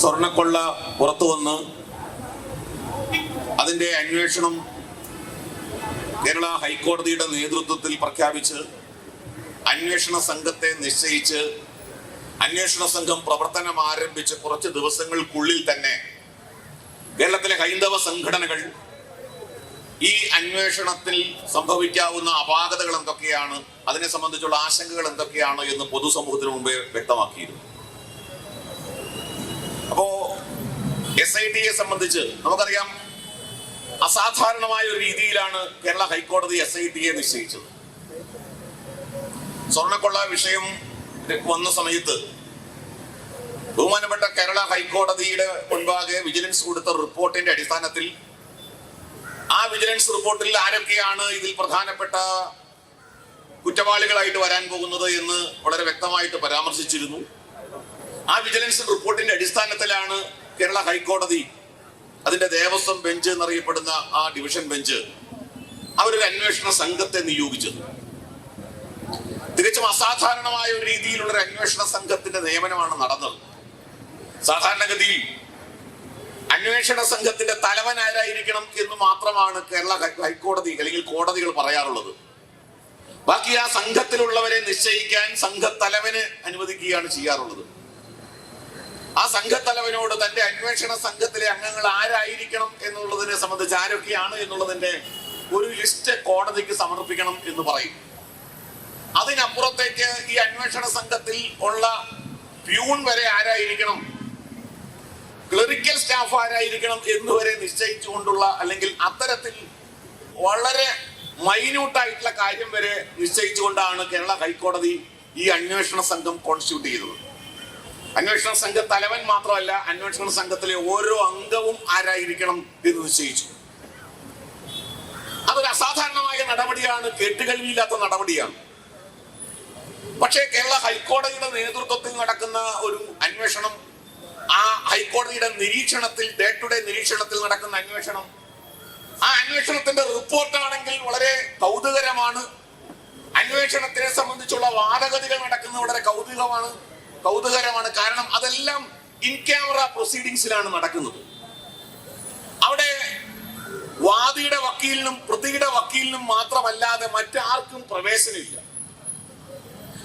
സ്വർണക്കൊള്ള പുറത്തു വന്ന് അതിന്റെ അന്വേഷണം കേരള ഹൈക്കോടതിയുടെ നേതൃത്വത്തിൽ പ്രഖ്യാപിച്ച് അന്വേഷണ സംഘത്തെ നിശ്ചയിച്ച് അന്വേഷണ സംഘം പ്രവർത്തനം ആരംഭിച്ച് കുറച്ച് ദിവസങ്ങൾക്കുള്ളിൽ തന്നെ കേരളത്തിലെ ഹൈന്ദവ സംഘടനകൾ ഈ അന്വേഷണത്തിൽ സംഭവിക്കാവുന്ന അപാകതകൾ എന്തൊക്കെയാണ്, അതിനെ സംബന്ധിച്ചുള്ള ആശങ്കകൾ എന്തൊക്കെയാണ് എന്ന് പൊതുസമൂഹത്തിന് മുമ്പേ വ്യക്തമാക്കിയിരുന്നു. അപ്പോ SITയെ സംബന്ധിച്ച് നമുക്കറിയാം, അസാധാരണമായ ഒരു രീതിയിലാണ് കേരള ഹൈക്കോടതി SITയെ നിശ്ചയിച്ചത്. സ്വർണക്കൊള്ള വിഷയം വന്ന സമയത്ത് ബഹുമാനപ്പെട്ട കേരള ഹൈക്കോടതിയുടെ മുൻപാകെ വിജിലൻസ് കൊടുത്ത റിപ്പോർട്ടിന്റെ അടിസ്ഥാനത്തിൽ ആ വിജിലൻസ് റിപ്പോർട്ടിൽ ആരൊക്കെയാണ് ഇതിൽ പ്രധാനപ്പെട്ട കുറ്റവാളികളായിട്ട് വരാൻ പോകുന്നത് എന്ന് വളരെ വ്യക്തമായിട്ട് പരാമർശിച്ചിരുന്നു. ആ വിജിലൻസ് റിപ്പോർട്ടിന്റെ അടിസ്ഥാനത്തിലാണ് കേരള ഹൈക്കോടതി അതിന്റെ ദേവസ്വം ബെഞ്ച് എന്നറിയപ്പെടുന്ന ആ ഡിവിഷൻ ബെഞ്ച് അവരൊരു അന്വേഷണ സംഘത്തെ നിയോഗിച്ചത്. തികച്ചും അസാധാരണമായ ഒരു രീതിയിലുള്ള ഒരു അന്വേഷണ സംഘത്തിന്റെ നിയമനമാണ് നടന്നത്. സാധാരണഗതിയിൽ അന്വേഷണ സംഘത്തിന്റെ തലവൻ ആരായിരിക്കണം എന്ന് മാത്രമാണ് കേരള ഹൈക്കോടതി അല്ലെങ്കിൽ കോടതികൾ പറയാറുള്ളത്. ബാക്കി ആ സംഘത്തിലുള്ളവരെ നിശ്ചയിക്കാൻ സംഘത്തലവന് അനുവദിക്കുകയാണ് ചെയ്യാറുള്ളത്. ആ സംഘത്തലവനോട് തന്റെ അന്വേഷണ സംഘത്തിലെ അംഗങ്ങൾ ആരായിരിക്കണം എന്നുള്ളതിനെ സംബന്ധിച്ച്, ആരൊക്കെയാണ് എന്നുള്ളതിന്റെ ഒരു ലിസ്റ്റ് കോടതിക്ക് സമർപ്പിക്കണം എന്ന് പറയും. അതിനപ്പുറത്തേക്ക് ഈ അന്വേഷണ സംഘത്തിൽ ഉള്ള പ്യൂൺ വരെ ആരായിരിക്കണം, ക്ലറിക്കൽ സ്റ്റാഫ് ആരായിരിക്കണം എന്നുവരെ നിശ്ചയിച്ചുകൊണ്ടുള്ള, അല്ലെങ്കിൽ അത്തരത്തിൽ വളരെ മൈന്യൂട്ടായിട്ടുള്ള കാര്യം വരെ നിശ്ചയിച്ചുകൊണ്ടാണ് കേരള ഹൈക്കോടതി ഈ അന്വേഷണ സംഘം കോൺസ്റ്റിറ്റ്യൂട്ട് ചെയ്തത്. അന്വേഷണ സംഘ തലവൻ മാത്രമല്ല, അന്വേഷണ സംഘത്തിലെ ഓരോ അംഗവും ആരായിരിക്കണം എന്ന് നിശ്ചയിച്ചു. അതൊരു അസാധാരണമായ നടപടിയാണ്, കേട്ടുകേൾവിയില്ലാത്ത നടപടിയാണ്. പക്ഷേ കേരള ഹൈക്കോടതിയുടെ നേതൃത്വത്തിൽ നടക്കുന്ന ഒരു അന്വേഷണം, ആ ഹൈക്കോടതിയുടെ നിരീക്ഷണത്തിൽ, ഡേ ടു ഡേ നിരീക്ഷണത്തിൽ നടക്കുന്ന അന്വേഷണം, ആ അന്വേഷണത്തിന്റെ റിപ്പോർട്ടാണെങ്കിൽ വളരെ കൗതുകരമാണ്. അന്വേഷണത്തിനെ സംബന്ധിച്ചുള്ള വാദഗതികൾ നടക്കുന്നത് വളരെ കൗതുകരമാണ്. കാരണം അതെല്ലാം ഇൻ ക്യാമറ പ്രൊസീഡിങ്സിലാണ് നടക്കുന്നത്. അവിടെ വാദിയുടെ വക്കീലിനും പ്രതിയുടെ വക്കീലിനും മാത്രമല്ലാതെ മറ്റാർക്കും പ്രവേശനമില്ല.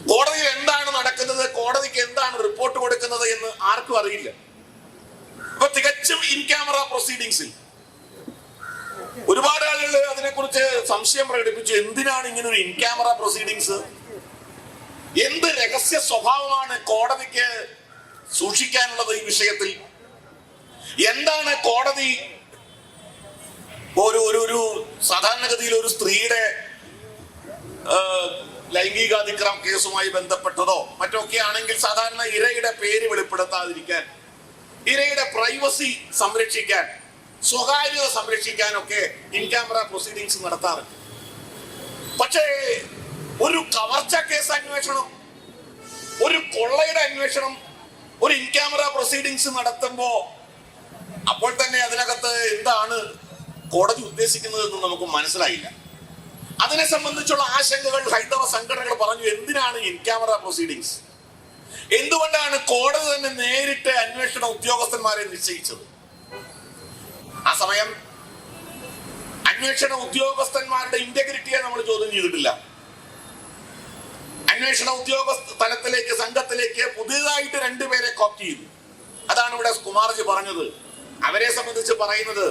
കോടതിയിൽ എന്താണ് നടക്കുന്നത്, കോടതിക്ക് എന്താണ് റിപ്പോർട്ട് കൊടുക്കുന്നത് എന്ന് ആർക്കും അറിയില്ല. അപ്പൊ തികച്ചും ഇൻ ക്യാമറ പ്രൊസീഡിങ്സിൽ ഒരുപാട് ആളുകൾ അതിനെക്കുറിച്ച് സംശയം പ്രകടിപ്പിച്ചു. എന്തിനാണ് ഇങ്ങനെ ഒരു ഇൻ ക്യാമറ പ്രൊസീഡിങ്സ്? എന്ത് രഹസ്യ സ്വഭാവമാണ് കോടതിക്ക് സൂക്ഷിക്കാനുള്ളത് ഈ വിഷയത്തിൽ? എന്താണ് കോടതി ഒരു സാധാരണഗതിയിൽ ഒരു സ്ത്രീയുടെ ലൈംഗികാതിക്രമ കേസുമായി ബന്ധപ്പെട്ടതോ മറ്റൊക്കെ ആണെങ്കിൽ സാധാരണ ഇരയുടെ പേര് വെളിപ്പെടുത്താതിരിക്കാൻ, ഇരയുടെ പ്രൈവസി സംരക്ഷിക്കാൻ, സ്വകാര്യത സംരക്ഷിക്കാനൊക്കെ ഇൻ ക്യാമറ പ്രൊസീഡിങ്സ് നടത്താറുണ്ട്. പക്ഷേ ഒരു കവർച്ച കേസ് അന്വേഷണം, ഒരു കൊള്ളയുടെ അന്വേഷണം, ഒരു ഇൻ ക്യാമറ പ്രൊസീഡിങ്സ് നടത്തുമ്പോ അപ്പോൾ തന്നെ അതിനകത്ത് എന്താണ് കോടതി ഉദ്ദേശിക്കുന്നത് എന്ന് നമുക്ക് മനസ്സിലായില്ല. അതിനെ സംബന്ധിച്ചുള്ള ആശങ്കകൾ ഹൈന്ദവ സംഘടനകൾ പറഞ്ഞു. എന്തിനാണ് ഇൻ ക്യാമറ പ്രൊസീഡിങ്സ്? എന്തുകൊണ്ടാണ് കോടതി തന്നെ നേരിട്ട് അന്വേഷണ ഉദ്യോഗസ്ഥന്മാരെ നിശ്ചയിച്ചത്? ആ സമയം അന്വേഷണ ഉദ്യോഗസ്ഥന്മാരുടെ ഇന്റഗ്രിറ്റിയെ നമ്മൾ ചോദ്യം ചെയ്തിട്ടില്ല. അന്വേഷണ ഉദ്യോഗസ്ഥ തലത്തിലേക്ക്, സംഘത്തിലേക്ക് പുതിയതായിട്ട് 2 പേരെ കോപ്റ്റ് ചെയ്തു. അതാണ് ഇവിടെ കുമാർജി പറഞ്ഞത്. അവരെ സംബന്ധിച്ച് പറയുന്നത്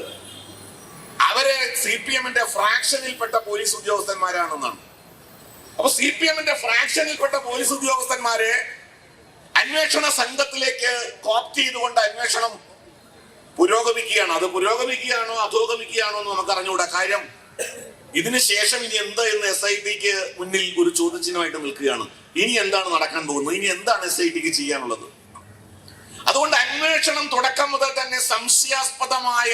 അവരെ CPM-ന്റെ ഫ്രാക്ഷനിൽപ്പെട്ട പോലീസ് ഉദ്യോഗസ്ഥന്മാരാണെന്നാണ്. അപ്പൊ CPM-ന്റെ ഫ്രാക്ഷനിൽപ്പെട്ട പോലീസ് ഉദ്യോഗസ്ഥന്മാരെ അന്വേഷണ സംഘത്തിലേക്ക് കോപ്റ്റ് ചെയ്തുകൊണ്ട് അന്വേഷണം പുരോഗമിക്കുകയാണ്. അത് പുരോഗമിക്കുകയാണോ അധോഗമിക്കുകയാണോ എന്ന് നമുക്ക് അറിഞ്ഞുകൂടാ. കാര്യം ഇതിന് ശേഷം ഇനി എന്താ എന്ന് SITക്ക് മുന്നിൽ ഒരു ചോദ്യചിഹ്നമായിട്ട് നിൽക്കുകയാണ്. ഇനി എന്താണ് നടക്കാൻ പോകുന്നത്? ഇനി എന്താണ് SITക്ക് ചെയ്യാനുള്ളത്? അതുകൊണ്ട് അന്വേഷണം തുടക്കം മുതൽ തന്നെ സംശയാസ്പദമായ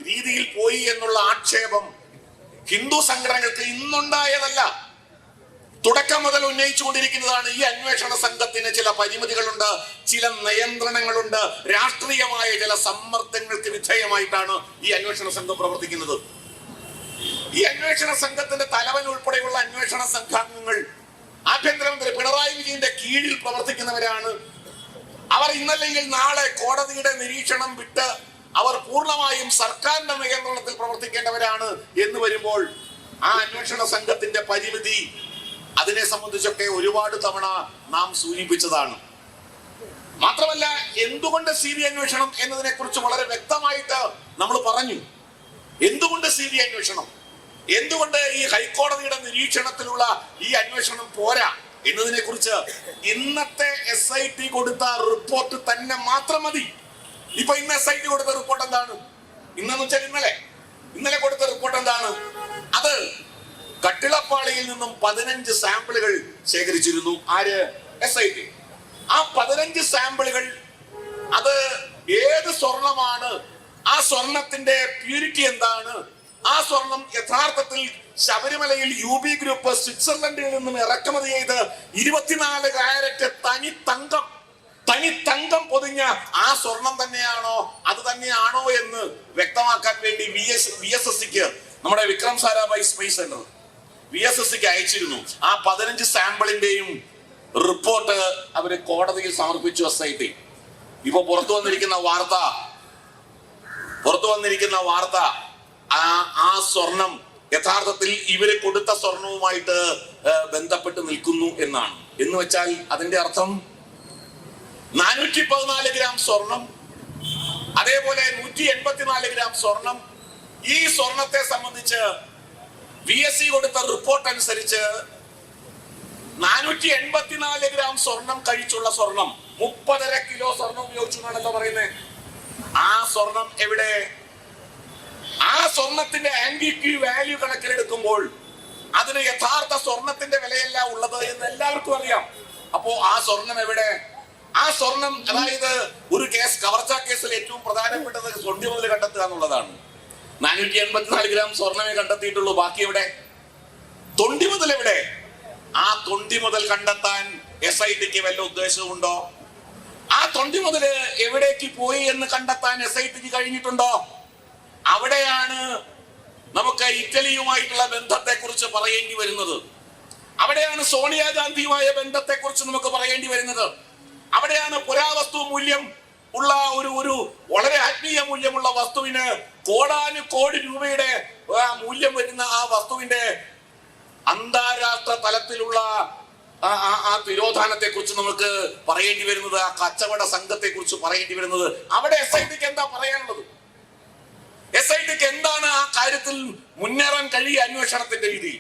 രീതിയിൽ പോയി എന്നുള്ള ആക്ഷേപം ഹിന്ദു സംഘടനകൾക്ക് ഇന്നുണ്ടായതല്ല, തുടക്കം മുതൽ ഉന്നയിച്ചുകൊണ്ടിരിക്കുന്നതാണ്. ഈ അന്വേഷണ സംഘത്തിന് ചില പരിമിതികളുണ്ട്, ചില നിയന്ത്രണങ്ങളുണ്ട്, രാഷ്ട്രീയമായ ചില സമ്മർദ്ദങ്ങൾക്ക് വിധേയമായിട്ടാണ് ഈ അന്വേഷണ സംഘം പ്രവർത്തിക്കുന്നത്. ഈ അന്വേഷണ സംഘത്തിന്റെ തലവൻ ഉൾപ്പെടെയുള്ള അന്വേഷണ സംഘാംഗങ്ങൾ ആഭ്യന്തരമന്ത്രി പിണറായി വിജയന്റെ കീഴിൽ പ്രവർത്തിക്കുന്നവരാണ്. അവർ ഇന്നല്ലെങ്കിൽ നാളെ കോടതിയുടെ നിരീക്ഷണം വിട്ട് അവർ പൂർണ്ണമായും സർക്കാരിന്റെ നിയന്ത്രണത്തിൽ പ്രവർത്തിക്കേണ്ടവരാണ് എന്ന് വരുമ്പോൾ ആ അന്വേഷണ സംഘത്തിന്റെ പരിമിതി അതിനെ സംബന്ധിച്ചൊക്കെ ഒരുപാട് തവണ നാം സൂചിപ്പിച്ചതാണ്. മാത്രമല്ല, എന്തുകൊണ്ട് CBI അന്വേഷണം എന്നതിനെ കുറിച്ച് വളരെ വ്യക്തമായിട്ട് നമ്മൾ പറഞ്ഞു. എന്തുകൊണ്ട് CBI അന്വേഷണം, എന്തുകൊണ്ട് ഈ ഹൈക്കോടതിയുടെ നിരീക്ഷണത്തിലുള്ള ഈ അന്വേഷണം പോരാ എന്നതിനെ കുറിച്ച് ഇന്നത്തെ SIT കൊടുത്ത റിപ്പോർട്ട് തന്നെ മാത്രം മതി. ഇപ്പൊ ഇന്ന് SIT കൊടുത്ത റിപ്പോർട്ട് എന്താണ്? ഇന്നെന്ന് വെച്ചാൽ ഇന്നലെ കൊടുത്ത റിപ്പോർട്ട് എന്താണ്? അത് കട്ടിളപ്പാളിയിൽ നിന്നും 15 സാമ്പിളുകൾ ശേഖരിച്ചിരുന്നു. ആര്? SIT. ആ 15 സാമ്പിളുകൾ അത് ഏത് സ്വർണമാണ്, ആ സ്വർണത്തിന്റെ പ്യൂരിറ്റി എന്താണ്, ആ സ്വർണം യഥാർത്ഥത്തിൽ ശബരിമലയിൽ UB ഗ്രൂപ്പ് സ്വിറ്റ്സർലൻഡിൽ നിന്നും ഇറക്കുമതി ചെയ്ത് 24 കാരറ്റ് തനി തങ്കം പൊതിഞ്ഞ ആ സ്വർണം തന്നെയാണോ, അത് തന്നെയാണോ എന്ന് വ്യക്തമാക്കാൻ വേണ്ടി VSSCക്ക് നമ്മുടെ വിക്രം സാരാഭായ് സ്പേസ് സെന്റർ VSSCക്ക് അയച്ചിരുന്നു. ആ 15 സാമ്പിളിന്റെയും റിപ്പോർട്ട് അവര് കോടതിയിൽ സമർപ്പിച്ചു SIT. ഇപ്പൊ പുറത്തു വന്നിരിക്കുന്ന വാർത്ത ആ സ്വർണം യഥാർത്ഥത്തിൽ ഇവര് കൊടുത്ത സ്വർണവുമായിട്ട് ബന്ധപ്പെട്ട് നിൽക്കുന്നു എന്നാണ്. എന്ന് വെച്ചാൽ അതിന്റെ അർത്ഥം 414 ഗ്രാം സ്വർണം, അതേപോലെ 184 ഗ്രാം സ്വർണം. ഈ സ്വർണത്തെ സംബന്ധിച്ച് VSC കൊടുത്ത റിപ്പോർട്ട് അനുസരിച്ച് 484 ഗ്രാം സ്വർണം കഴിച്ചുള്ള സ്വർണം, 30.5 കിലോ സ്വർണം ഉപയോഗിച്ചു എന്നാണല്ലോ പറയുന്നത്. ആ സ്വർണം എവിടെ? ആ സ്വർണത്തിന്റെ ആന്റിറ്റി വാല്യൂ കണക്കിലെടുക്കുമ്പോൾ അതിന് യഥാർത്ഥ സ്വർണത്തിന്റെ വിലയല്ല ഉള്ളത് എന്ന് എല്ലാവർക്കും അറിയാം. അപ്പോ ആ സ്വർണം എവിടെ? ആ സ്വർണം, അതായത് ഒരു കവർച്ചാ കേസിൽ ഏറ്റവും പ്രധാനപ്പെട്ടത് തൊണ്ടി മുതൽ കണ്ടെത്തുക എന്നുള്ളതാണ്. 484 ഗ്രാം സ്വർണമേ കണ്ടെത്തിയിട്ടുള്ളൂ. ബാക്കി എവിടെ? തൊണ്ടി മുതൽ എവിടെ? ആ തൊണ്ടി മുതൽ കണ്ടെത്താൻ SITക്ക് വല്ല ഉദ്ദേശവുമുണ്ടോ? ആ തൊണ്ടി മുതൽ എവിടേക്ക് പോയി എന്ന് കണ്ടെത്താൻ SITക്ക് കഴിഞ്ഞിട്ടുണ്ടോ? അവിടെയാണ് നമുക്ക് ഇറ്റലിയുമായിട്ടുള്ള ബന്ധത്തെ കുറിച്ച് പറയേണ്ടി വരുന്നത്. അവിടെയാണ് സോണിയാഗാന്ധിയുമായ ബന്ധത്തെ കുറിച്ച് നമുക്ക് പറയേണ്ടി വരുന്നത്. അവിടെയാണ് പുരാവസ്തു മൂല്യം ഉള്ള ഒരു വളരെ ആത്മീയ മൂല്യമുള്ള വസ്തുവിന് കോടാനുകോടി രൂപയുടെ മൂല്യം വരുന്ന ആ വസ്തുവിന്റെ അന്താരാഷ്ട്ര തലത്തിലുള്ള ആ തിരോധാനത്തെ കുറിച്ച് നമുക്ക് പറയേണ്ടി വരുന്നത്, ആ കച്ചവട സംഘത്തെ കുറിച്ച് പറയേണ്ടി വരുന്നത്. അവിടെ SITക്ക് എന്താ പറയാനുള്ളത്? SITക്ക് എന്താണ് ആ കാര്യത്തിൽ മുന്നേറാൻ കഴിയുക? അന്വേഷണത്തിന്റെ രീതി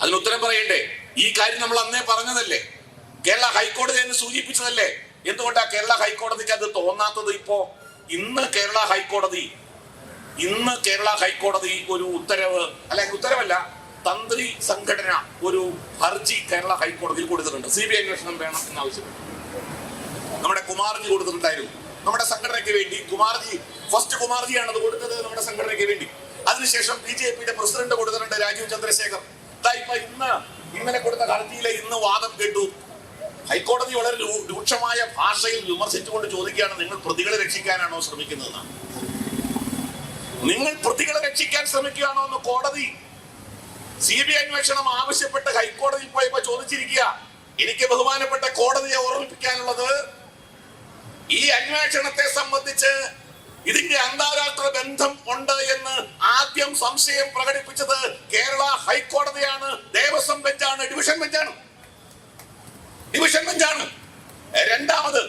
അതിന് ഉത്തരം പറയണ്ടേ? ഈ കാര്യം നമ്മൾ അന്നേ പറഞ്ഞതല്ലേ, കേരള ഹൈക്കോടതി എന്ന് സൂചിപ്പിച്ചതല്ലേ. എന്തുകൊണ്ടാ കേരള ഹൈക്കോടതിക്ക് അത് തോന്നാത്തത്? ഇപ്പോ ഇന്ന് കേരള ഹൈക്കോടതി ഒരു ഉത്തരവ്, അല്ലെങ്കിൽ ഉത്തരവല്ല, തന്ത്രി സംഘടന ഒരു ഹർജി കേരള ഹൈക്കോടതിയിൽ കൊടുത്തിട്ടുണ്ട്. CBI അന്വേഷണം വേണം എന്നാവശ്യപ്പെട്ടു. നമ്മുടെ കുമാർജി കൊടുത്തിട്ടുണ്ടായിരുന്നു നമ്മുടെ സംഘടനയ്ക്ക് വേണ്ടി. ഫസ്റ്റ് കുമാർജിയാണ് അത് കൊടുത്തത് നമ്മുടെ സംഘടനയ്ക്ക് വേണ്ടി. അതിനുശേഷം BJPയുടെ പ്രസിഡന്റ് കൊടുത്തിട്ടുണ്ട്, രാജീവ് ചന്ദ്രശേഖർ. ഇന്നലെ കൊടുത്ത ഹർജിയിലെ ഇന്ന് വാദം കേട്ടു. ഹൈക്കോടതി വളരെ രൂക്ഷമായ ഭാഷയിൽ വിമർശിച്ചുകൊണ്ട് ചോദിക്കുകയാണ്, നിങ്ങൾ പ്രതികളെ രക്ഷിക്കാനാണോ ശ്രമിക്കുന്നതെന്നാണ്. നിങ്ങൾ പ്രതികളെ രക്ഷിക്കാൻ ശ്രമിക്കുകയാണോ എന്ന് കോടതി CBI അന്വേഷണം ആവശ്യപ്പെട്ട് ഹൈക്കോടതിയിൽ പോയപ്പോ ചോദിച്ചിരിക്കുക. എനിക്ക് ബഹുമാനപ്പെട്ട കോടതിയെ ഓർമ്മിപ്പിക്കാനുള്ളത്, ഈ അന്വേഷണത്തെ സംബന്ധിച്ച് ഇതിന്റെ അന്താരാഷ്ട്ര ബന്ധം ഉണ്ട് എന്ന് ആദ്യം സംശയം പ്രകടിപ്പിച്ചത് കേരള ഹൈക്കോടതിയാണ്, ദേവസ്വം ബെഞ്ചാണ്, ഡിവിഷൻ ബെഞ്ചാണ്. രണ്ടാമത്,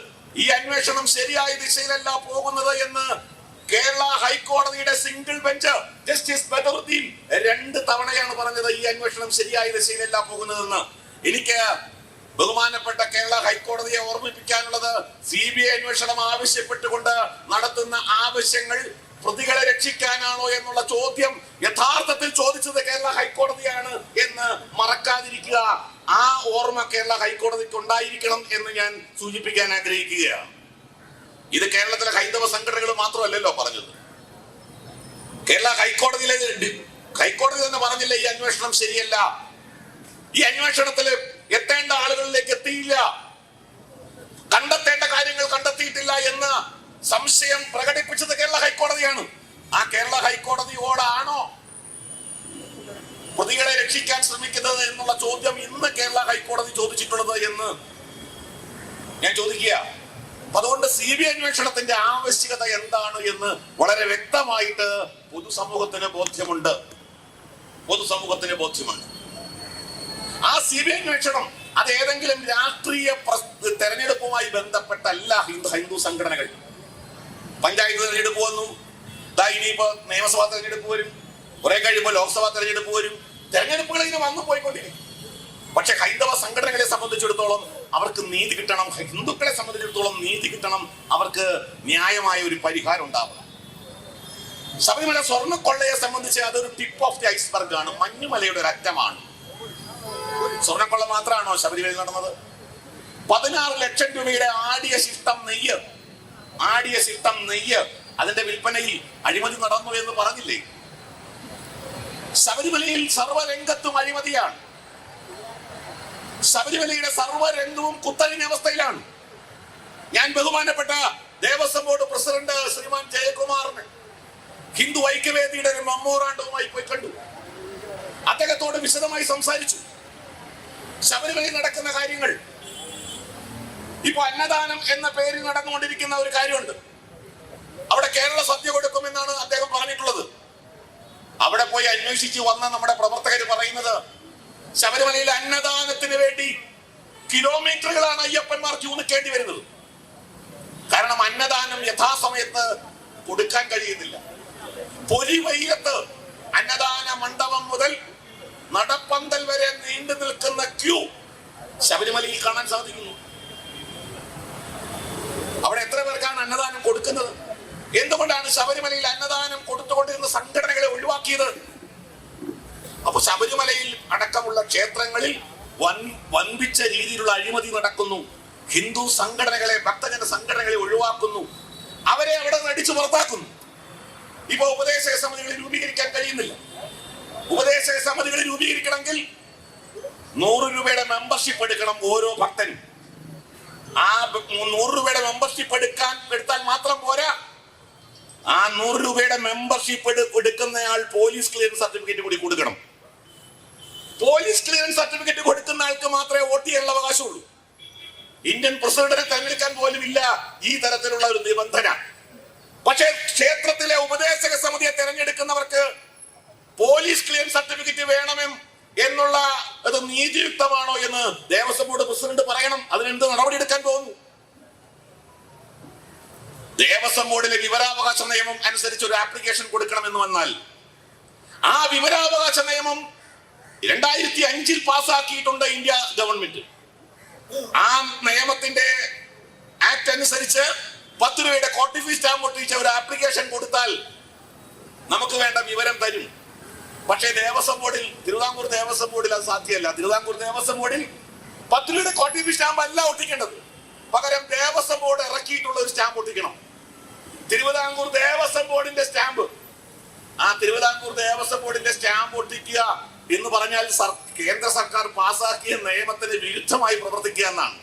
ഈ അന്വേഷണം ശരിയായ ദിശയിലല്ല പോകുന്നത് എന്ന് കേരള ഹൈക്കോടതിയുടെ സിംഗിൾ ബെഞ്ച് ജസ്റ്റിസ് ബദറുദ്ദീൻ 2 തവണയാണ് പറഞ്ഞത് ഈ അന്വേഷണം ശരിയായ ദിശയിലല്ല പോകുന്നതെന്ന്. എനിക്ക് ബഹുമാനപ്പെട്ട കേരള ഹൈക്കോടതിയെ ഓർമ്മിപ്പിക്കാനുള്ളത്, CBI അന്വേഷണം ആവശ്യപ്പെട്ടുകൊണ്ട് നടത്തുന്ന ആവശ്യങ്ങൾ പ്രതികളെ രക്ഷിക്കാനാണോ എന്നുള്ള ചോദ്യം യഥാർത്ഥത്തിൽ ചോദിച്ചത് കേരള ഹൈക്കോടതിയാണ് എന്ന് മറക്കാതിരിക്കുക. ആ ഓർമ്മ കേരള ഹൈക്കോടതിക്ക് ഉണ്ടായിരിക്കണം എന്ന് ഞാൻ സൂചിപ്പിക്കാൻ ആഗ്രഹിക്കുകയാണ്. ഇത് കേരളത്തിലെ ഹൈന്ദവ സംഘടനകൾ മാത്രമല്ലല്ലോ പറഞ്ഞത്. കേരള ഹൈക്കോടതി തന്നെ പറഞ്ഞില്ല ഈ അന്വേഷണം ശരിയല്ല, ഈ അന്വേഷണത്തിൽ എത്തേണ്ട ആളുകളിലേക്ക് എത്തിയില്ല, കണ്ടെത്തേണ്ട കാര്യങ്ങൾ കണ്ടെത്തിയിട്ടില്ല എന്ന് സംശയം പ്രകടിപ്പിച്ചത് കേരള ഹൈക്കോടതിയാണ്. ആ കേരള ഹൈക്കോടതിയോടാണോ പ്രതികളെ രക്ഷിക്കാൻ ശ്രമിക്കുന്നത് എന്നുള്ള ചോദ്യം ഇന്ന് കേരള ഹൈക്കോടതി ചോദിച്ചിട്ടുള്ളത് എന്ന് ഞാൻ ചോദിക്കുക. അതുകൊണ്ട് CBI അന്വേഷണത്തിന്റെ ആവശ്യകത എന്താണ് എന്ന് വളരെ വ്യക്തമായിട്ട് പൊതുസമൂഹത്തിന് ബോധ്യമുണ്ട്. ആ CBI അന്വേഷണം അത് ഏതെങ്കിലും രാഷ്ട്രീയ തെരഞ്ഞെടുപ്പുമായി ബന്ധപ്പെട്ടല്ല. ഹിന്ദു സംഘടനകൾ പഞ്ചായത്ത് തെരഞ്ഞെടുപ്പ് വന്നു, ഇനിയിപ്പോ നിയമസഭാ തെരഞ്ഞെടുപ്പ് വരും, കുറെ കഴിയുമ്പോൾ ലോക്സഭാ തെരഞ്ഞെടുപ്പ് വരും. തെരഞ്ഞെടുപ്പുകൾ ഇങ്ങനെ വന്നു പോയിക്കൊണ്ടിരിക്കും. പക്ഷെ ഹൈന്ദവ സംഘടനകളെ സംബന്ധിച്ചിടത്തോളം അവർക്ക് നീതി കിട്ടണം, ഹിന്ദുക്കളെ സംബന്ധിച്ചിടത്തോളം നീതി കിട്ടണം, അവർക്ക് ന്യായമായ ഒരു പരിഹാരം ഉണ്ടാവണം. ശബരിമല സ്വർണ്ണക്കൊള്ളയെ സംബന്ധിച്ച് അതൊരു ടിപ്പ് ഓഫ് ദി ഐസ്ബർഗ് ആണ്, മഞ്ഞുമലയുടെ ഒരു അറ്റമാണ്. സ്വർണ്ണക്കൊള്ള മാത്രമാണോ ശബരിമലയിൽ നടന്നത്? 16 ലക്ഷം രൂപയുടെ ആടിയ ശിഷ്ടം നെയ്യ് അതിന്റെ വിൽപ്പനയിൽ അഴിമതി നടന്നു എന്ന് പറഞ്ഞില്ലേ? ശബരിമലയിൽ സർവ്വരംഗത്തും അഴിമതിയാണ്. ശബരിമലയുടെ സർവ്വരംഗവും കുത്തഴിഞ്ഞ അവസ്ഥയിലാണ്. ഞാൻ ബഹുമാനപ്പെട്ട ദേവസ്വം ബോർഡ് പ്രസിഡന്റ് ശ്രീമാൻ ജയകുമാറിന് ഹിന്ദു ഐക്യവേദിയുടെ ഒരു മെമ്മോറാണ്ടവുമായി പോയി കണ്ടു. അദ്ദേഹത്തോട് വിശദമായി സംസാരിച്ചു. ശബരിമലയിൽ നടക്കുന്ന കാര്യങ്ങൾ, ഇപ്പൊ അന്നദാനം എന്ന പേരിൽ നടന്നുകൊണ്ടിരിക്കുന്ന ഒരു കാര്യമുണ്ട്. അവിടെ കേരള സദ്യ കൊടുക്കുമെന്നാണ് അദ്ദേഹം പറഞ്ഞിട്ടുള്ളത്. അവിടെ പോയി അന്വേഷിച്ച് വന്ന നമ്മുടെ പ്രവർത്തകർ പറയുന്നത് ശബരിമലയിൽ അന്നദാനത്തിന് വേണ്ടി കിലോമീറ്ററുകളാണ് അയ്യപ്പന്മാർ ക്യൂ നിൽക്കേണ്ടി വരുന്നത്. കാരണം അന്നദാനം യഥാസമയത്ത് കൊടുക്കാൻ കഴിയുന്നില്ല. പൊരിവെയിലത്ത് അന്നദാന മണ്ഡപം മുതൽ നടപ്പന്തൽ വരെ നീണ്ടു നിൽക്കുന്ന ക്യൂ ശബരിമലയിൽ കാണാൻ സാധിക്കുന്നു. അവിടെ എത്ര പേർക്കാണ് അന്നദാനം കൊടുക്കുന്നത്? എന്തുകൊണ്ടാണ് ശബരിമലയിൽ അന്നദാനം കൊടുത്തുകൊണ്ടിരുന്ന സംഘടനകളെ ഒഴിവാക്കിയത്? അപ്പൊ ശബരിമലയിൽ അടക്കമുള്ള ക്ഷേത്രങ്ങളിൽ വൻപിച്ച രീതിയിലുള്ള അഴിമതി നടക്കുന്നു. ഹിന്ദു സംഘടനകളെ, ഭക്തജന സംഘടനകളെ ഒഴിവാക്കുന്നു, അവരെ അവിടെ നിന്ന് അടിച്ചു പുറത്താക്കുന്നു. ഇപ്പൊ ഉപദേശക സമിതികൾ രൂപീകരിക്കാൻ കഴിയുന്നില്ല. ഉപദേശക സമിതികൾ രൂപീകരിക്കണമെങ്കിൽ 100 രൂപയുടെ മെമ്പർഷിപ്പ് എടുക്കണം ഓരോ ഭക്തനും. ആ 100 രൂപയുടെ മെമ്പർഷിപ്പ് എടുത്താൽ മാത്രം പോരാ, ആ 100 രൂപയുടെ മെമ്പർഷിപ്പ് എടുക്കുന്നയാൾ പോലീസ് ക്ലിയറൻസ് സർട്ടിഫിക്കറ്റ് കൂടി കൊടുക്കണം. പോലീസ് ക്ലിയറൻസ് സർട്ടിഫിക്കറ്റ് കൊടുക്കുന്ന ആൾക്ക് മാത്രമേ വോട്ട് ചെയ്യാനുള്ള അവകാശമുള്ളൂ. ഇന്ത്യൻ പ്രസിഡന്റിനെ തെരഞ്ഞെടുക്കാൻ പോലും ഇല്ല ഈ തരത്തിലുള്ള ഒരു നിബന്ധന. പക്ഷേ ക്ഷേത്രത്തിലെ ഉപദേശക സമിതിയെ തെരഞ്ഞെടുക്കുന്നവർക്ക് പോലീസ് ക്ലിയറൻസ് സർട്ടിഫിക്കറ്റ് വേണമെന്നും എന്നുള്ള അത് നീതിയുക്തമാണോ എന്ന് ദേവസ്വം ബോർഡ് പ്രസിഡന്റ് പറയണം. അതിനെന്ത് നടപടി എടുക്കാൻ പോകുന്നു? ദേവസ്വം ബോർഡിലെ വിവരാവകാശ നിയമം അനുസരിച്ച് ഒരു ആപ്ലിക്കേഷൻ കൊടുക്കണമെന്ന് വന്നാൽ ആ വിവരാവകാശ നിയമം 2005 പാസ്സാക്കിയിട്ടുണ്ട് ഇന്ത്യ ഗവൺമെന്റ്. ആ നിയമത്തിന്റെ ആക്ട് അനുസരിച്ച് 10 രൂപയുടെ കോർട്ട് ഫീസ് സ്റ്റാമ്പ് ഒട്ടിച്ച ഒരു ആപ്ലിക്കേഷൻ കൊടുത്താൽ നമുക്ക് വേണ്ട വിവരം തരും. പക്ഷേ ദേവസ്വം ബോർഡിൽ, തിരുവിതാംകൂർ ദേവസ്വം ബോർഡിൽ അത് സാധ്യമല്ല. തിരുവിതാംകൂർ ദേവസ്വം ബോർഡിൽ 10 രൂപയുടെ കോർട്ട് ഫീസ് സ്റ്റാമ്പ് അല്ല ഒട്ടിക്കേണ്ടത്, പകരം ദേവസ്വം ബോർഡ് ഇറക്കിയിട്ടുള്ള ഒരു സ്റ്റാമ്പ് ഒട്ടിക്കണം. തിരുവിതാംകൂർ ദേവസ്വം ബോർഡിന്റെ സ്റ്റാമ്പ്. ആ തിരുവിതാംകൂർ ദേവസ്വം ബോർഡിന്റെ സ്റ്റാമ്പ് ഒട്ടിക്കുക എന്ന് പറഞ്ഞാൽ കേന്ദ്ര സർക്കാർ പാസാക്കിയ നിയമത്തിന് വിരുദ്ധമായി പ്രവർത്തിക്കുക എന്നാണ്.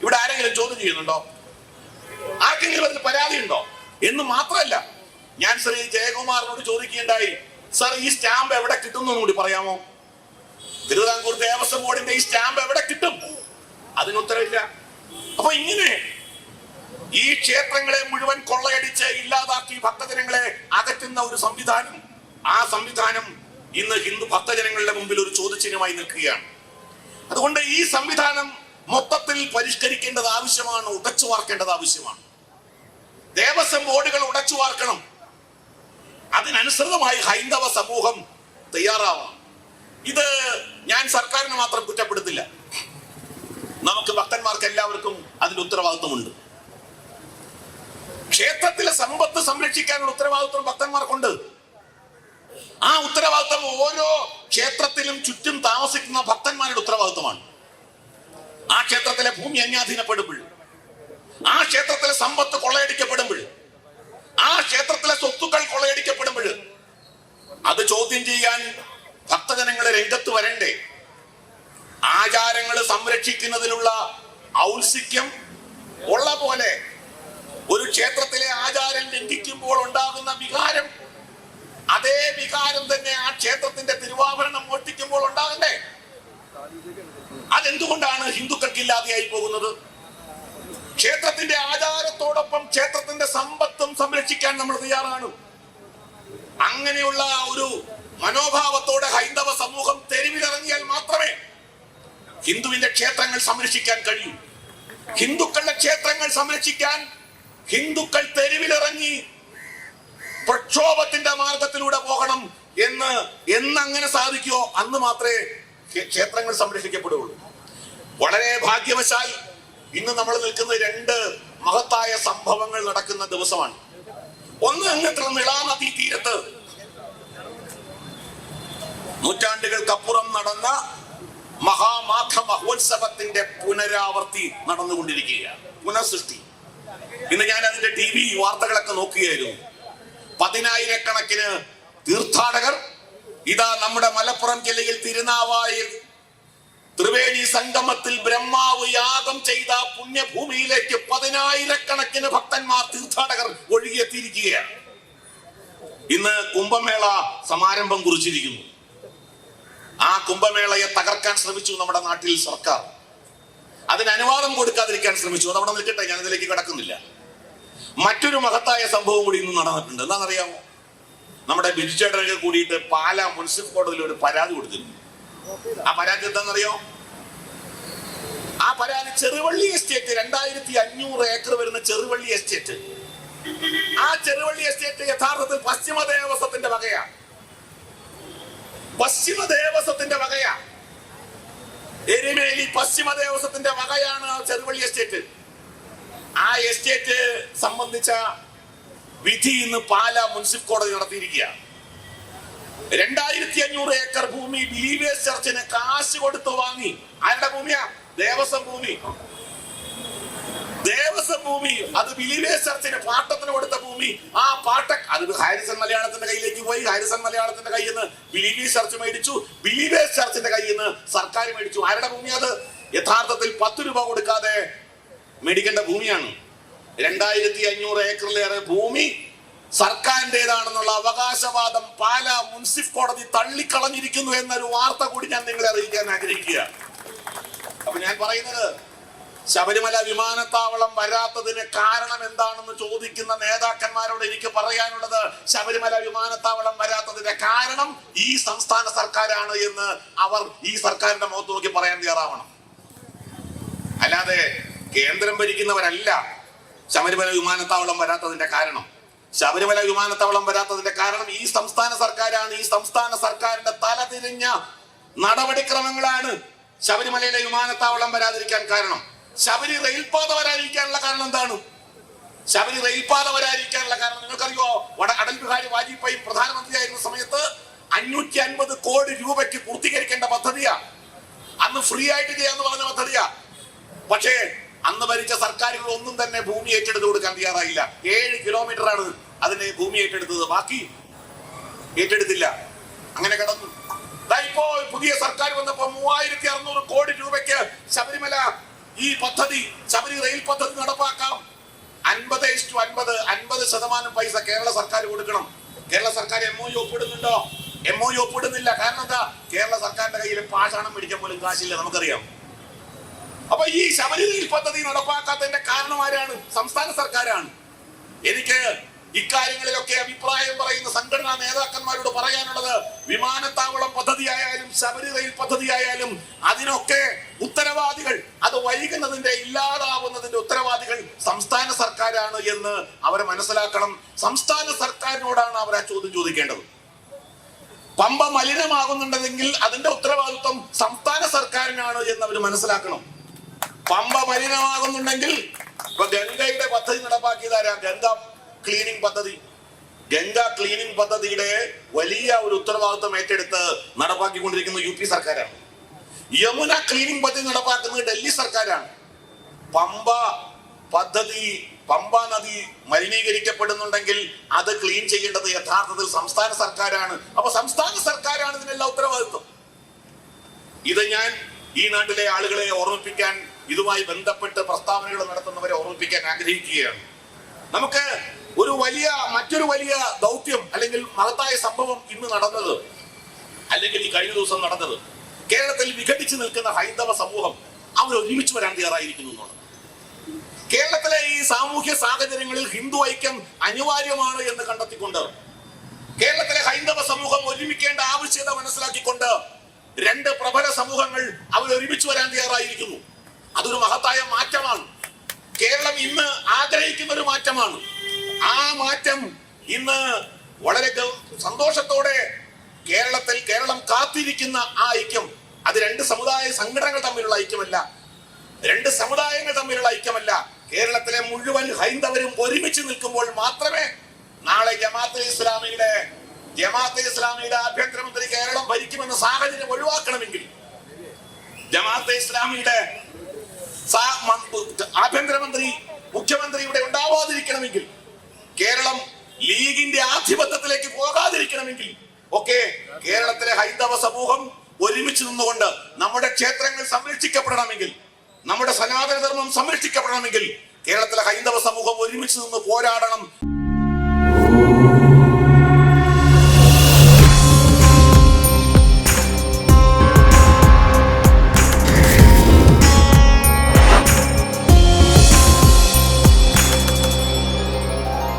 ഇവിടെ ആരെങ്കിലും ചോദ്യം ചെയ്യുന്നുണ്ടോ? ആർക്കെങ്കിലും അതിന് പരാതി ഉണ്ടോ എന്ന് മാത്രമല്ല, ഞാൻ ശ്രീ ജയകുമാറിനോട് ചോദിക്കുകയുണ്ടായി, സർ ഈ സ്റ്റാമ്പ് എവിടെ കിട്ടുന്നു കൂടി പറയാമോ? തിരുവിതാംകൂർ ദേവസ്വം ബോർഡിന്റെ ഈ സ്റ്റാമ്പ് എവിടെ കിട്ടും? അതിന് ഉത്തരവില്ല. അപ്പൊ ഇങ്ങനെ ഈ ക്ഷേത്രങ്ങളെ മുഴുവൻ കൊള്ളയടിച്ച് ഇല്ലാതാക്കി ഭക്തജനങ്ങളെ അകറ്റുന്ന ഒരു സംവിധാനം, ആ സംവിധാനം ഇന്ന് ഹിന്ദു ഭക്തജനങ്ങളുടെ മുമ്പിൽ ഒരു ചോദ്യചിഹ്നമായി നിൽക്കുകയാണ്. അതുകൊണ്ട് ഈ സംവിധാനം മൊത്തത്തിൽ പരിഷ്കരിക്കേണ്ടത് ആവശ്യമാണ്, ഉടച്ചു വാർക്കേണ്ടത് ആവശ്യമാണ്. ദേവസ്വം ബോർഡുകൾ ഉടച്ചു വാർക്കണം. അതിനനുസൃതമായി ഹൈന്ദവ സമൂഹം തയ്യാറാവണം. ഇത് ഞാൻ സർക്കാരിന് മാത്രം കുറ്റപ്പെടുത്തില്ല, നമുക്ക് ഭക്തന്മാർക്ക് എല്ലാവർക്കും അതിന്റെ ഉത്തരവാദിത്വമുണ്ട്. ക്ഷേത്രത്തിലെ സമ്പത്ത് സംരക്ഷിക്കാനുള്ള ഉത്തരവാദിത്വം ഭക്തന്മാർക്കുണ്ട്. ആ ഉത്തരവാദിത്വം ഓരോ ക്ഷേത്രത്തിലും ചുറ്റും താമസിക്കുന്ന ഭക്തന്മാരുടെ ഉത്തരവാദിത്വമാണ്. ആ ക്ഷേത്രത്തിലെ ഭൂമി അന്യാധീനപ്പെടുമ്പോൾ, ആ ക്ഷേത്രത്തിലെ സമ്പത്ത് കൊള്ളയടിക്കപ്പെടുമ്പോൾ, ആ ക്ഷേത്രത്തിലെ സ്വത്തുക്കൾ കൊള്ളയടിക്കപ്പെടുമ്പോൾ അത് ചോദ്യം ചെയ്യാൻ ഭക്തജനങ്ങളെ രംഗത്ത് വരണ്ടേ? ആചാരങ്ങൾ സംരക്ഷിക്കുന്നതിലുള്ള ഔത്സുക്യം ഉള്ള പോലെ ഒരു ക്ഷേത്രത്തിലെ ആചാരം ലംഘിക്കുമ്പോൾ ഉണ്ടാകുന്ന വികാരം, അതേ വികാരം തന്നെ ആ ക്ഷേത്രത്തിന്റെ തിരുവാഭരണം മോഷ്ടിക്കുമ്പോൾ ഉണ്ടാകണ്ടേ? അതെന്തുകൊണ്ടാണ് ഹിന്ദുക്കൾക്ക് ഇല്ലാതെയായി പോകുന്നത്? ക്ഷേത്രത്തിന്റെ ആചാരത്തോടൊപ്പം ക്ഷേത്രത്തിന്റെ സമ്പത്തും സംരക്ഷിക്കാൻ നമ്മൾ തയ്യാറാണ്. അങ്ങനെയുള്ള ഒരു മനോഭാവത്തോടെ ഹൈന്ദവ സമൂഹം തെരുവിലിറങ്ങിയാൽ മാത്രമേ ഹിന്ദുവിന്റെ ക്ഷേത്രങ്ങൾ സംരക്ഷിക്കാൻ കഴിയൂ. ഹിന്ദുക്കളുടെ ക്ഷേത്രങ്ങൾ സംരക്ഷിക്കാൻ ഹിന്ദുക്കൾ തെരുവിലിറങ്ങി പ്രക്ഷോഭത്തിന്റെ മാർഗത്തിലൂടെ പോകണം എന്ന് അങ്ങനെ സാധിക്കുമോ അന്ന് മാത്രമേ ക്ഷേത്രങ്ങൾ സംരക്ഷിക്കപ്പെടുകയുള്ളൂ. വളരെ ഭാഗ്യവശാൽ ഇന്ന് നമ്മൾ നിൽക്കുന്ന രണ്ട് മഹത്തായ സംഭവങ്ങൾ നടക്കുന്ന ദിവസമാണ്. ഒന്ന്, അങ്ങനത്തെ നിളാനദി തീരത്ത് നൂറ്റാണ്ടുകൾക്കപ്പുറം നടന്ന മഹാമാഘ മഹോത്സവത്തിന്റെ പുനരാവർത്തി നടന്നുകൊണ്ടിരിക്കുകയാണ്, പുനഃസൃഷ്ടി. ഇന്ന് ഞാൻ അതിന്റെ TV വാർത്തകളൊക്കെ നോക്കുകയായിരുന്നു. 10,000-കണക്കിന് തീർത്ഥാടകർ ഇതാ നമ്മുടെ മലപ്പുറം ജില്ലയിൽ തിരുനാവായിൽ ത്രിവേണി സംഗമത്തിൽ ബ്രഹ്മാവ് യാഗം ചെയ്ത പുണ്യഭൂമിയിലേക്ക് 10,000-കണക്കിന് ഭക്തന്മാർ, തീർത്ഥാടകർ ഒഴുകിയെത്തിയിരിക്കുകയാണ്. ഇന്ന് കുംഭമേള സമാരംഭം കുറിച്ചിരിക്കുന്നു. ആ കുംഭമേളയെ തകർക്കാൻ ശ്രമിച്ചു നമ്മുടെ നാട്ടിൽ സർക്കാർ. അതിന് അനുവാദം കൊടുക്കാതിരിക്കാൻ ശ്രമിച്ചു. അതവിടെ നിൽക്കട്ടെ, ഞാൻ ഇതിലേക്ക് കടക്കുന്നില്ല. മറ്റൊരു മഹത്തായ സംഭവം കൂടി ഇന്ന് നടന്നിട്ടുണ്ട്. എന്താണെന്നറിയാമോ? നമ്മുടെ ബിജുചേട്ടനൊക്കെ കൂടിയിട്ട് പാലാ മുനിസിപ്പൽ കോടതിയിൽ ഒരു പരാതി കൊടുത്തിരുന്നു. ആ പരാതി എന്താണെന്നറിയോ? ആ പരാതി ചെറുവള്ളി എസ്റ്റേറ്റ്, 2500 ഏക്കർ വരുന്ന ചെറുവള്ളി എസ്റ്റേറ്റ്. ആ ചെറുവള്ളി എസ്റ്റേറ്റ് യഥാർത്ഥത്തിൽ പശ്ചിമ ദേവസ്വത്തിന്റെ വകയാ. പശ്ചിമ ദേവസ്വത്തിന്റെ വകയാ. എരുമേലി പശ്ചിമ ദേവസ്വത്തിന്റെ വകയാണ് ചെറുവള്ളി എസ്റ്റേറ്റ്. ആ എസ്റ്റേറ്റ് സംബന്ധിച്ച വിധി ഇന്ന് പാലാ മുനിസിപ്പൽ കോടതി നടത്തിയിരിക്കുക. 2500 ഏക്കർ ഭൂമി ബിലീവേഴ്സ് ചർച്ചിന് കാശ് കൊടുത്ത് വാങ്ങി. ആരുടെ ഭൂമിയാ? ദേവസ്വം ഭൂമി. ദേവസ്വം ഭൂമി, അത് ബിലീവേഴ്സ് ചർച്ചിന് പാട്ടത്തിന് കൊടുത്ത ഭൂമി. ആ അത് ഹാരിസൺ മലയാളത്തിന്റെ കയ്യിലേക്ക് പോയി. ഹാരിസൺ മലയാളത്തിന്റെ കയ്യിൽ നിന്ന് ബിലീവേഴ്സ് ചർച്ച് മേടിച്ചു. ബിലീവേഴ്സ് ചർച്ചിന്റെ കയ്യിൽ നിന്ന് സർക്കാർ മേടിച്ചു. ആരുടെ ഭൂമി അത്? യഥാർത്ഥത്തിൽ 10 രൂപ കൊടുക്കാതെ മേടിക്കേണ്ട ഭൂമിയാണ്. 2500 ഏക്കറിലേറെ ഭൂമി സർക്കാരിന്റേതാണെന്നുള്ള അവകാശവാദം പാലാ മുനിസിപ്പൽ കോടതി തള്ളിക്കളഞ്ഞിരിക്കുന്നു എന്നൊരു വാർത്ത കൂടി ഞാൻ നിങ്ങളെ അറിയിക്കാൻ ആഗ്രഹിക്കുക. അപ്പൊ ഞാൻ പറയുന്നത്, ശബരിമല വിമാനത്താവളം വരാത്തതിന് കാരണം എന്താണെന്ന് ചോദിക്കുന്ന നേതാക്കന്മാരോട് എനിക്ക് പറയാനുള്ളത്, ശബരിമല വിമാനത്താവളം വരാത്തതിന്റെ കാരണം ഈ സംസ്ഥാന സർക്കാരാണ് എന്ന് അവർ ഈ സർക്കാരിന്റെ മുഖത്ത് നോക്കി പറയാൻ തയ്യാറാവണം. അല്ലാതെ കേന്ദ്രം ഭരിക്കുന്നവരല്ല ശബരിമല വിമാനത്താവളം വരാത്തതിന്റെ കാരണം. ശബരിമല വിമാനത്താവളം വരാത്തതിന്റെ കാരണം ഈ സംസ്ഥാന സർക്കാരാണ്. ഈ സംസ്ഥാന സർക്കാരിന്റെ തലതിരിഞ്ഞ നടപടിക്രമങ്ങളാണ് ശബരിമലയിലെ വിമാനത്താവളം വരാതിരിക്കാൻ കാരണം. ശബരി റെയിൽപാത വരാതിരിക്കാനുള്ള കാരണം എന്താണ്? ശബരി റെയിൽപാത വരാതിരിക്കാനുള്ള കാരണം നിങ്ങൾക്കറിയോ? അടൽ ബിഹാരി വാജ്പേയി പ്രധാനമന്ത്രിയായിരുന്ന സമയത്ത് 550 കോടി രൂപയ്ക്ക് പൂർത്തീകരിക്കേണ്ട പദ്ധതിയാ. അന്ന് ഫ്രീ ആയിട്ട് ചെയ്യാന്ന് പറഞ്ഞ പദ്ധതിയാ. പക്ഷേ അന്ന് ഭരിച്ച സർക്കാരുകൾ ഒന്നും തന്നെ ഭൂമി ഏറ്റെടുത്ത് കൊടുക്കാൻ തയ്യാറായില്ല. 7 കിലോമീറ്ററാണ് അതിന്റെ ഭൂമി ഏറ്റെടുത്തത്, ബാക്കി ഏറ്റെടുത്തില്ല. അങ്ങനെ കിടന്നു. ഇപ്പോ പുതിയ സർക്കാർ വന്നപ്പോ 3600 കോടി രൂപയ്ക്ക് ശബരിമല ഈ പദ്ധതി, ശബരി റെയിൽ പദ്ധതി നടപ്പാക്കാം. 50% പൈസ കേരള സർക്കാർ കൊടുക്കണം. കേരള സർക്കാർ MOU ഒപ്പിടുന്നുണ്ടോ? MOU ഒപ്പിടുന്നില്ല. കാരണം എന്താ? കേരള സർക്കാരിന്റെ കയ്യിൽ പാഷാണം പിടിക്കാൻ പോലും കാശില്ല, നമുക്കറിയാം. അപ്പൊ ഈ ശബരി റെയിൽ പദ്ധതി നടപ്പാക്കാത്തതിന്റെ കാരണം ആരാണ്? സംസ്ഥാന സർക്കാരാണ്. എനിക്ക് ഇക്കാര്യങ്ങളിലൊക്കെ അഭിപ്രായം പറയുന്ന സംഘടനാ നേതാക്കന്മാരോട് പറയാനുള്ളത്, വിമാനത്താവളം പദ്ധതിയായാലും ശബരി റെയിൽ പദ്ധതിയായാലും അതിനൊക്കെ ഉത്തരവാദികൾ, അത് വൈകുന്നതിന്റെ, ഇല്ലാതാവുന്നതിന്റെ ഉത്തരവാദികൾ സംസ്ഥാന സർക്കാരാണ് എന്ന് അവർ മനസ്സിലാക്കണം. സംസ്ഥാന സർക്കാരിനോടാണ് അവർ ആ ചോദ്യം ചോദിക്കേണ്ടത്. പമ്പ മലിനമാകുന്നുണ്ടെങ്കിൽ അതിന്റെ ഉത്തരവാദിത്വം സംസ്ഥാന സർക്കാരിനാണ് എന്ന് അവർ മനസ്സിലാക്കണം. പമ്പ മലിനമാകുന്നുണ്ടെങ്കിൽ ഇപ്പൊ ഗംഗയുടെ പദ്ധതി നടപ്പാക്കിയതാരാ? ഗംഗ ക്ലീനിങ് പദ്ധതി. ഗംഗ ക്ലീനിങ് പദ്ധതിയുടെ വലിയ ഒരു ഉത്തരവാദിത്വം ഏറ്റെടുത്ത് നടപ്പാക്കിക്കൊണ്ടിരിക്കുന്നത് UP സർക്കാരാണ്. യമുന ക്ലീനിങ് പദ്ധതി നടപ്പാക്കുന്നത് ഡൽഹി സർക്കാരാണ്. പമ്പ നദി മലിനീകരിക്കപ്പെടുന്നുണ്ടെങ്കിൽ അത് ക്ലീൻ ചെയ്യേണ്ടത് യഥാർത്ഥത്തിൽ സംസ്ഥാന സർക്കാരാണ്. അപ്പൊ സംസ്ഥാന സർക്കാരാണ് ഇതിനെല്ലാം ഉത്തരവാദിത്വം. ഇത് ഞാൻ ഈ നാട്ടിലെ ആളുകളെ ഓർമ്മിപ്പിക്കാൻ, ഇതുമായി ബന്ധപ്പെട്ട് പ്രസ്താവനകൾ നടത്തുന്നവരെ ഓർമ്മിപ്പിക്കാൻ ആഗ്രഹിക്കുകയാണ്. നമുക്ക് മറ്റൊരു വലിയ ദൗത്യം അല്ലെങ്കിൽ മഹത്തായ സംഭവം ഇന്ന് നടന്നത്, അല്ലെങ്കിൽ ഈ കഴിഞ്ഞ ദിവസം നടന്നത്, കേരളത്തിൽ വിഘടിച്ചു നിൽക്കുന്ന ഹൈന്ദവ സമൂഹം അവർ ഒരുമിച്ച് വരാൻ തയ്യാറായിരിക്കുന്നു എന്നുള്ളത്. കേരളത്തിലെ ഈ സാമൂഹ്യ സാഹചര്യങ്ങളിൽ ഹിന്ദു ഐക്യം അനിവാര്യമാണ് എന്ന് കണ്ടെത്തിക്കൊണ്ട് കേരളത്തിലെ ഹൈന്ദവ സമൂഹം ഒരുമിക്കേണ്ട ആവശ്യകത മനസ്സിലാക്കിക്കൊണ്ട് രണ്ട് പ്രബല സമൂഹങ്ങൾ അവർ ഒരുമിച്ച് വരാൻ തയ്യാറായിരിക്കുന്നു. അതൊരു മഹത്തായ മാറ്റമാണ്. കേരളം ഇന്ന് ആഗ്രഹിക്കുന്ന ഒരു മാറ്റമാണ്. ആ മാറ്റം ഇന്ന് വളരെ സന്തോഷത്തോടെ കേരളം കാത്തിരിക്കുന്ന ആ ഐക്യം അത് രണ്ട് സമുദായ സംഘടനകൾ തമ്മിലുള്ള ഐക്യമല്ല, രണ്ട് സമുദായങ്ങൾ തമ്മിലുള്ള ഐക്യമല്ല. കേരളത്തിലെ മുഴുവൻ ഹൈന്ദവരും ഒരുമിച്ച് നിൽക്കുമ്പോൾ മാത്രമേ നാളെ ജമാഅത്തെ ഇസ്ലാമിയുടെ ആഭ്യന്തരമന്ത്രി കേരളം ഭരിക്കുമെന്ന സാഹചര്യം ഒഴിവാക്കണമെങ്കിൽ, ജമാഅത്തെ ഇസ്ലാമിയുടെ ആഭ്യന്തരമന്ത്രി മുഖ്യമന്ത്രി ഇവിടെ ഉണ്ടാവാതിരിക്കണമെങ്കിൽ, കേരളം ലീഗിന്റെ ആധിപത്യത്തിലേക്ക് പോകാതിരിക്കണമെങ്കിൽ ഒക്കെ കേരളത്തിലെ ഹൈന്ദവ സമൂഹം ഒരുമിച്ച് നിന്നുകൊണ്ട് നമ്മുടെ ക്ഷേത്രങ്ങൾ സംരക്ഷിക്കപ്പെടണമെങ്കിൽ, നമ്മുടെ സനാതന ധർമ്മം സംരക്ഷിക്കപ്പെടണമെങ്കിൽ കേരളത്തിലെ ഹൈന്ദവ സമൂഹം ഒരുമിച്ച് നിന്ന് പോരാടണം.